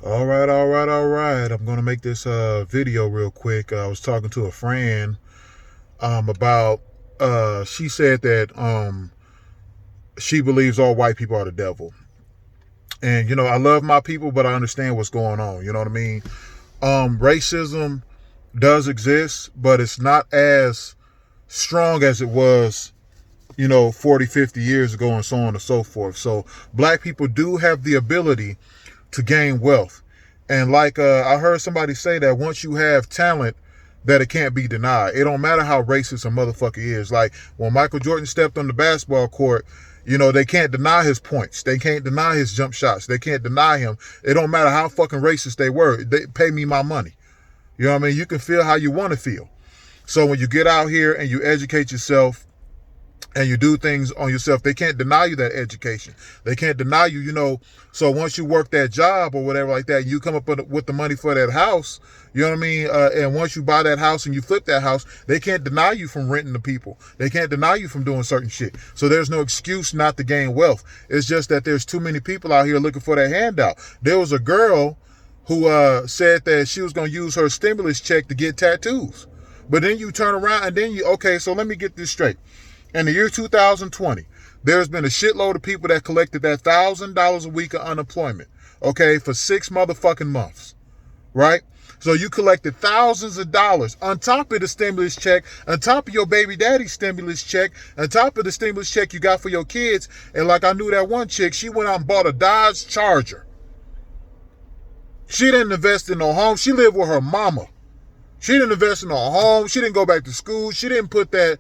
All right. I'm gonna make this video real quick. I was talking to a friend about she said that she believes all white people are the devil. And I love my people, but I understand what's going on. You know what I mean? Racism does exist, but it's not as strong as it was 40, 50 years ago, and so on and so forth. So black people do have the ability to gain wealth. And like I heard somebody say that once you have talent, that it can't be denied. It don't matter how racist a motherfucker is. Like when Michael Jordan stepped on the basketball court, they can't deny his points. They can't deny his jump shots. They can't deny him. It don't matter how fucking racist they were. They pay me my money. You know what I mean? You can feel how you want to feel. So when you get out here and you educate yourself and you do things on yourself, they can't deny you that education. They can't deny you, so once you work that job or whatever like that, you come up with the money for that house, you know what I mean? And once you buy that house and you flip that house, they can't deny you from renting to people. They can't deny you from doing certain shit. So there's no excuse not to gain wealth. It's just that there's too many people out here looking for that handout. There was a girl who said that she was going to use her stimulus check to get tattoos. But then you turn around and then okay, so let me get this straight. In the year 2020, there's been a shitload of people that collected that $1,000 a week of unemployment, okay, for 6 motherfucking months, right? So you collected thousands of dollars on top of the stimulus check, on top of your baby daddy's stimulus check, on top of the stimulus check you got for your kids. And like I knew that one chick, she went out and bought a Dodge Charger. She didn't invest in no home. She lived with her mama. She didn't invest in no home. She didn't go back to school. She didn't put that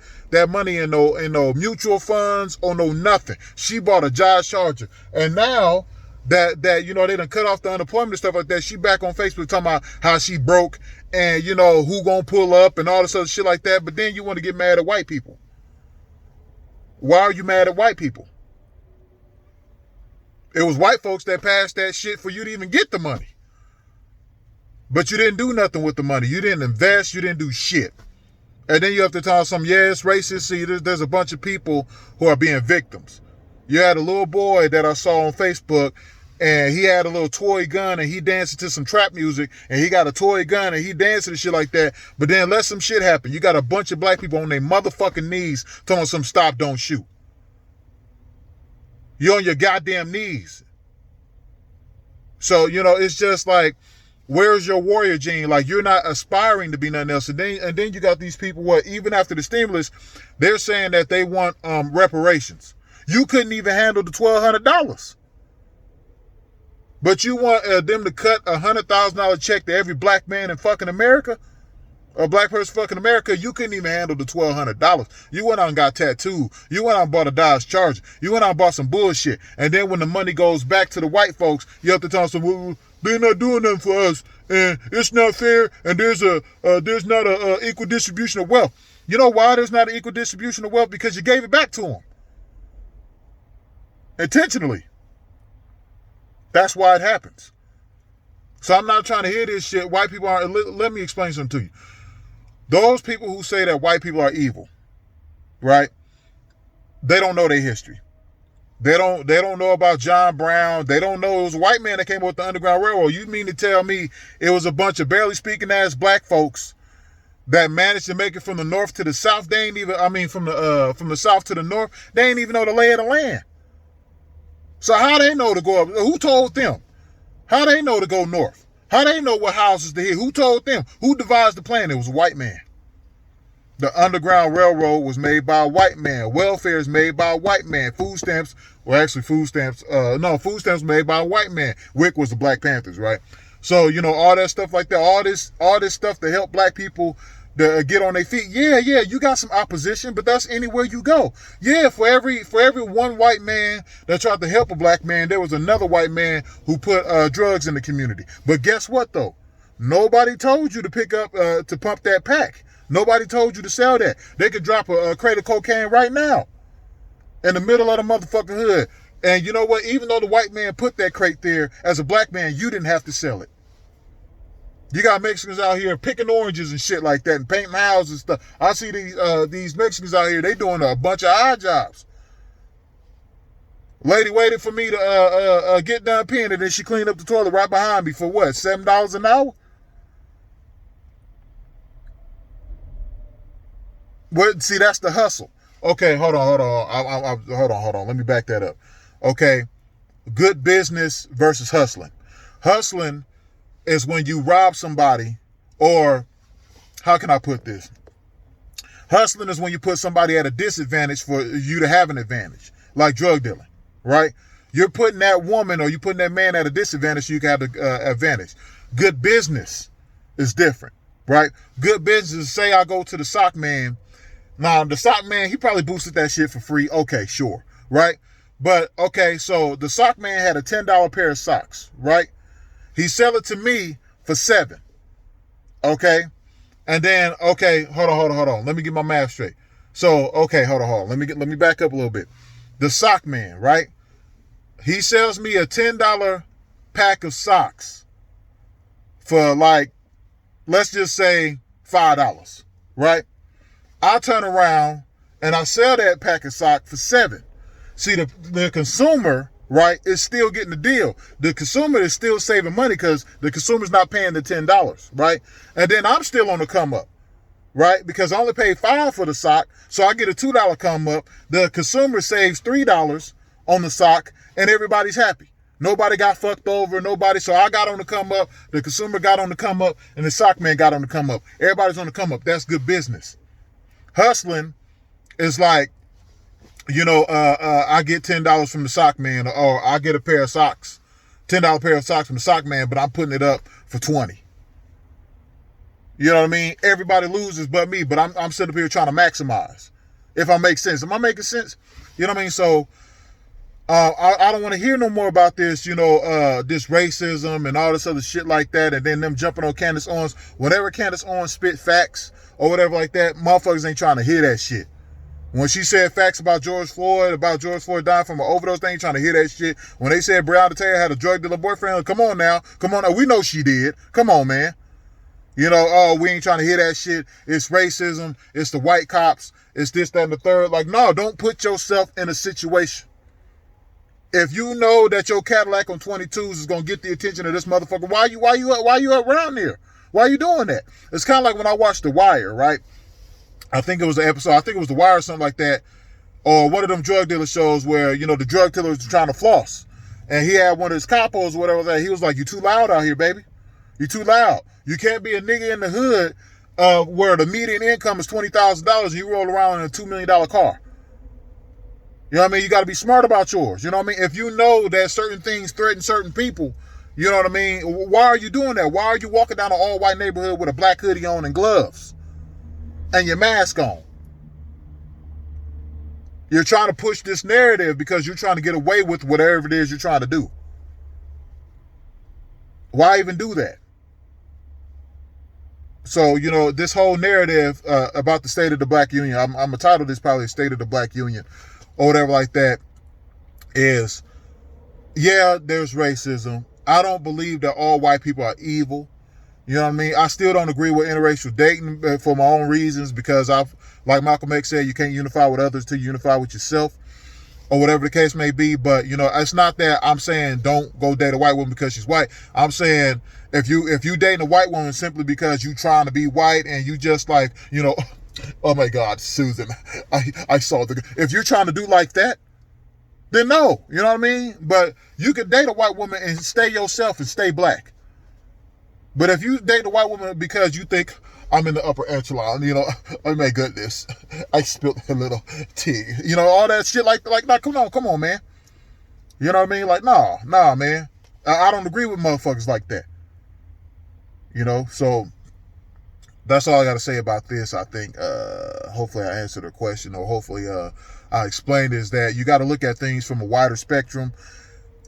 money in no mutual funds or no nothing. She bought a Dodge Charger. And now that they done cut off the unemployment and stuff like that, she back on Facebook talking about how she broke and who gonna pull up and all this other shit like that. But then you want to get mad at white people. Why are you mad at white people? It was white folks that passed that shit for you to even get the money. But you didn't do nothing with the money. You didn't invest. You didn't do shit. And then you have to tell some, it's racist. See, there's a bunch of people who are being victims. You had a little boy that I saw on Facebook, and he had a little toy gun, and he dancing to some trap music, and he got a toy gun, and he dancing and shit like that. But then let some shit happen. You got a bunch of black people on their motherfucking knees telling some stop, don't shoot. You're on your goddamn knees. So, it's just like, where's your warrior gene? Like, you're not aspiring to be nothing else. And then you got these people, even after the stimulus, they're saying that they want reparations. You couldn't even handle the $1,200. But you want them to cut a $100,000 check to every black man in fucking America? A black person fucking America? You couldn't even handle the $1,200. You went out and got tattooed. You went out and bought a Dodge Charger. You went out and bought some bullshit. And then when the money goes back to the white folks, you have to tell them, well, they're not doing nothing for us, and it's not fair, and there's not a equal distribution of wealth. You know why there's not an equal distribution of wealth? Because you gave it back to them. Intentionally. That's why it happens. So I'm not trying to hear this shit. White people aren't. Let me explain something to you. Those people who say that white people are evil, right? They don't know their history. They don't know about John Brown. They don't know it was a white man that came up with the Underground Railroad. You mean to tell me it was a bunch of barely speaking ass black folks that managed to make it from the north to the south? They ain't even, from the south to the north, they ain't even know the lay of the land. So how they know to go up? Who told them? How they know to go north? How they know what houses to hit? Who told them? Who devised the plan? It was a white man. The Underground Railroad was made by a white man. Welfare is made by a white man. Food stamps made by a white man. Wick was the Black Panthers, right? So, all that stuff like that, all this stuff to help black people to get on their feet. Yeah, you got some opposition, but that's anywhere you go. Yeah, for every one white man that tried to help a black man, there was another white man who put drugs in the community. But guess what, though? Nobody told you to pick up, to pump that pack. Nobody told you to sell that. They could drop a crate of cocaine right now in the middle of the motherfucking hood. And you know what? Even though the white man put that crate there, as a black man, you didn't have to sell it. You got Mexicans out here picking oranges and shit like that and painting houses and stuff. I see these Mexicans out here, they doing a bunch of odd jobs. Lady waited for me to get done peeing, and then she cleaned up the toilet right behind me for what, $7 an hour? What? See, that's the hustle. Okay, hold on. Let me back that up. Okay, good business versus hustling. Hustling is when you rob somebody, or how can I put this? Hustling is when you put somebody at a disadvantage for you to have an advantage, like drug dealing, right? You're putting that woman or you putting that man at a disadvantage so you can have the advantage. Good business is different, right? Good business, say I go to the sock man. Now, the sock man, he probably boosted that shit for free. Okay, sure, right? But, okay, so the sock man had a $10 pair of socks, right? He sell it to me for $7, okay? And then, okay, hold on. Let me get my math straight. So, okay, hold on. Let me back up a little bit. The sock man, right? He sells me a $10 pack of socks for like, let's just say $5, right? I turn around and I sell that pack of socks for $7. See, the consumer, right, is still getting the deal. The consumer is still saving money because the consumer's not paying the $10, right? And then I'm still on the come up, right? Because I only paid $5 for the sock, so I get a $2 come up. The consumer saves $3 on the sock, and everybody's happy. Nobody got fucked over, nobody. So I got on the come up, the consumer got on the come up, and the sock man got on the come up. Everybody's on the come up. That's good business. Hustling is like, I get $10 from the sock man, or I get a pair of socks, $10 pair of socks from the sock man, but I'm putting it up for $20. You know what I mean? Everybody loses but me, but I'm sitting up here trying to maximize. If I make sense. Am I making sense? You know what I mean? So I don't want to hear no more about this, this racism and all this other shit like that, and then them jumping on Candace Owens. Whenever Candace Owens spit facts or whatever like that, motherfuckers ain't trying to hear that shit. When she said facts about George Floyd dying from an overdose, they ain't trying to hear that shit. When they said Brianna Taylor had a drug dealer boyfriend, come on now. We know she did. Come on, man. We ain't trying to hear that shit. It's racism. It's the white cops. It's this, that, and the third. Like, no, don't put yourself in a situation. If you know that your Cadillac on 22s is gonna get the attention of this motherfucker, why you around there? Why are you doing that? It's kind of like when I watched The Wire, right? I think it was the episode. I think it was The Wire or something like that, or one of them drug dealer shows where the drug dealer was trying to floss, and he had one of his capos or whatever that he was like, "You too loud out here, baby. You too loud. You can't be a nigga in the hood where the median income is $20,000 and you roll around in a $2 million car. You know what I mean? You got to be smart about yours. You know what I mean? If you know that certain things threaten certain people, you know what I mean? Why are you doing that? Why are you walking down an all-white neighborhood with a black hoodie on and gloves and your mask on? You're trying to push this narrative because you're trying to get away with whatever it is you're trying to do. Why even do that? So, this whole narrative about the state of the black union, I'm going to title this probably State of the Black Union or whatever like that, is, yeah, there's racism. I don't believe that all white people are evil. You know what I mean? I still don't agree with interracial dating for my own reasons, because like Malcolm X said, you can't unify with others till you unify with yourself, or whatever the case may be. But, it's not that I'm saying don't go date a white woman because she's white. I'm saying if you dating a white woman simply because you trying to be white and you just like, oh my God, Susan, I saw if you're trying to do like that, then no, you know what I mean? But you could date a white woman and stay yourself and stay black. But if you date a white woman because you think I'm in the upper echelon, oh my goodness, I spilled a little tea, all that shit like, nah, come on, man. You know what I mean? Like, nah, man. I don't agree with motherfuckers like that. So that's all I got to say about this. I think hopefully I answered her question, or hopefully I explained, is that you got to look at things from a wider spectrum.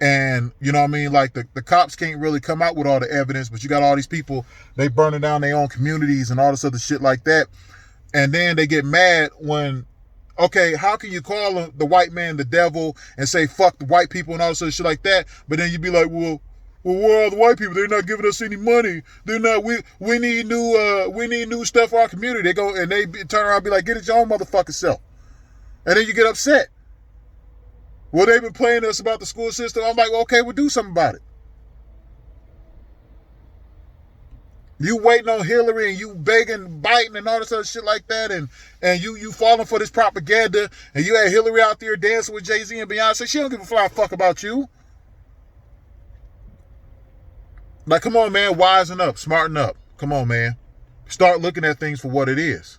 And you know what I mean? Like the cops can't really come out with all the evidence, but you got all these people, they burning down their own communities and all this other shit like that. And then they get mad when, okay, how can you call the white man the devil and say fuck the white people and all this other shit like that? But then you be like, well, where are the white people? They're not giving us any money. They're not. We need new stuff for our community. They go and they turn around and be like, get it your own motherfucking self. And then you get upset. Well, they've been playing us about the school system. I'm like, well, okay, we'll do something about it. You waiting on Hillary and you begging Biden and all this other shit like that, and you falling for this propaganda, and you had Hillary out there dancing with Jay-Z and Beyonce. She don't give a flying fuck about you. Like, come on, man, wisen up, smarten up. Come on, man. Start looking at things for what it is.